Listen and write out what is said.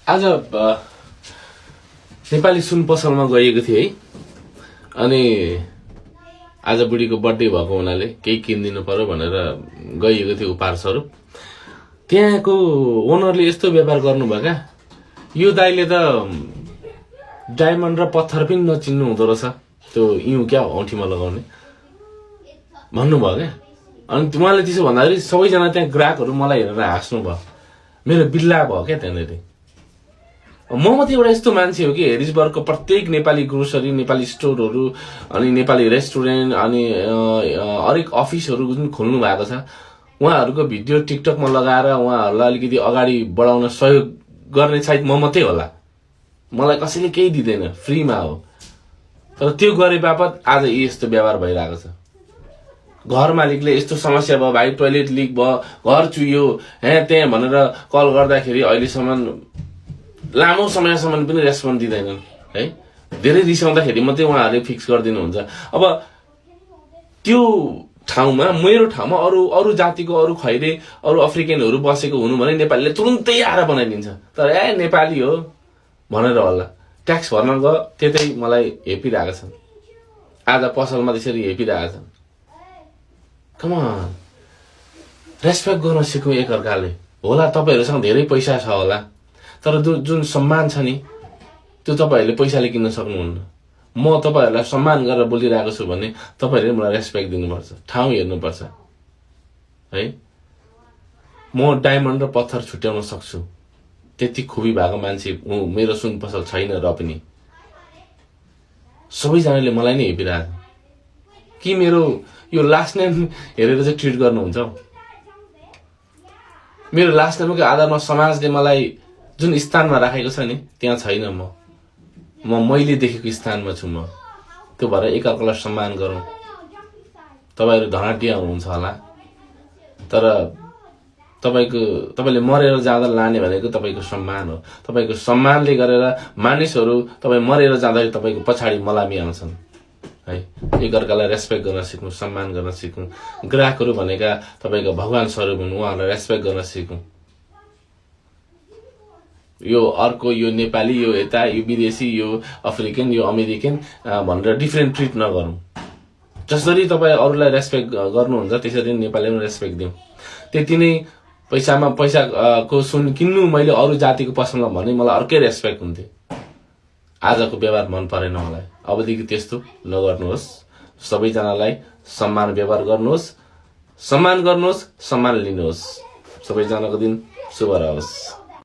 आज नेपाली सुन पसलमा गएको थिएँ है। अनि आज बुढीको बर्थडे भएको हुनाले केही किनिदिनु पर्यो भनेर गएको थियो उपहार स्वरूप। त्यहाँको ओनरले यस्तो व्यापार गर्नुभयो क्या, यो दाइले त डायमन्ड र पत्थर पनि नचिन्नु हुँदो रहेछ, त्यो इउँ क्या औँठीमा लगाउने भन्नुभयो क्या। अनि उहाँले त्यसो भन्दाखेरि सबैजना त्यहाँ ग्राहकहरू मलाई हेरेर हाँस्नु भयो, मेरो बिल्ला भयो क्या त्यहाँनिर। म मात्रै एउटा यस्तो मान्छे हो कि हेरिजबर्गको प्रत्येक नेपाली ग्रोसरी, नेपाली स्टोरहरू अनि नेपाली रेस्टुरेन्ट अनि हरेक अफिसहरू जुन खोल्नु भएको छ, उहाँहरूको भिडियो टिकटकमा लगाएर उहाँहरूलाई अलिकति अगाडि बढाउन सहयोग गर्ने सायद म मात्रै होला। मलाई कसैले केही दिँदैन, फ्रीमा हो। तर त्यो गरे बापत आज यस्तो व्यवहार भइरहेको छ। घर मालिकले यस्तो समस्या भयो, भाइ टोयलेट लिक भयो, घर चुइयो त्यहाँ भनेर कल गर्दाखेरि अहिलेसम्म लामो समयसम्म पनि रेस्पोन्ड दिँदैनन् है। धेरै रिसाउँदाखेरि मात्रै उहाँहरूले फिक्स गरिदिनुहुन्छ। अब त्यो ठाउँमा, मेरो ठाउँमा अरू जातिको, अरू खैरे, अरू अफ्रिकनहरू बसेको हुनु भने नेपालीले तुरुन्तै आएर बनाइदिन्छ। तर नेपाली हो भनेर होला ट्याक्स भर्न गयो, त्यतै मलाई हेपिरहेका छन्। आज पसलमा त्यसरी हेपिरहेका छन्। कमन, रेस्पेक्ट गर्न सिक्नु एकअर्काले। होला तपाईहरूसँग धेरै पैसा छ होला, तर जुन सम्मान छ नि, त्यो तपाईँहरूले पैसाले किन्न सक्नुहुन्न। म तपाईँहरूलाई सम्मान गरेर बोलिरहेको छु भने तपाईँहरूले मलाई रेस्पेक्ट दिनुपर्छ, ठाउँ हेर्नुपर्छ है। म डायमन्ड र पत्थर छुट्याउन सक्छु, त्यति खुबी भएको मान्छे मेरो सुन पसल छैन। र पनि सबैजनाले मलाई नै हेपिरहेको कि मेरो यो लास्ट नेम हेरेर चाहिँ ट्रिट गर्नुहुन्छ। मेरो लास्ट नेमको आधारमा समाजले मलाई जुन स्थानमा राखेको छ नि, त्यहाँ छैन। मैले देखेको स्थानमा छु म। त्यो भएर एकअर्कालाई सम्मान गरौँ। तपाईँहरू धनाटिया हुनुहुन्छ होला, तर तपाईँले मरेर जाँदा लाने भनेको तपाईँको सम्मान हो। तपाईँको सम्मानले गरेर मानिसहरू तपाईँ मरेर जाँदाखेरि तपाईँको पछाडि मलामी आउँछन् है। एकअर्कालाई रेस्पेक्ट गर्न सिक्नु, सम्मान गर्न सिक्नु। ग्राहकहरू भनेका तपाईँको भगवान स्वरूप हुनु, उहाँहरूलाई रेस्पेक्ट गर्न सिक्नु। यो अर्को, यो नेपाली, यो यता, यो विदेशी, यो अफ्रिकन, यो अमेरिकन भनेर डिफ्रेन्ट ट्रिट नगरौँ। जसरी तपाईँ अरूलाई रेस्पेक्ट गर्नुहुन्छ त्यसरी नेपालीलाई पनि रेस्पेक्ट दिउँ। त्यति नै पैसाको सुन किन्नु मैले अरू जातिको पसलमा भने मलाई अर्कै रेस्पेक्ट हुन्थ्यो। आजको व्यवहार मन परेन मलाई। अबदेखि त्यस्तो नगर्नुहोस्। सबैजनालाई सम्मान व्यवहार गर्नुहोस्, सम्मान लिनुहोस्। सबैजनाको दिन शुभ रहोस्।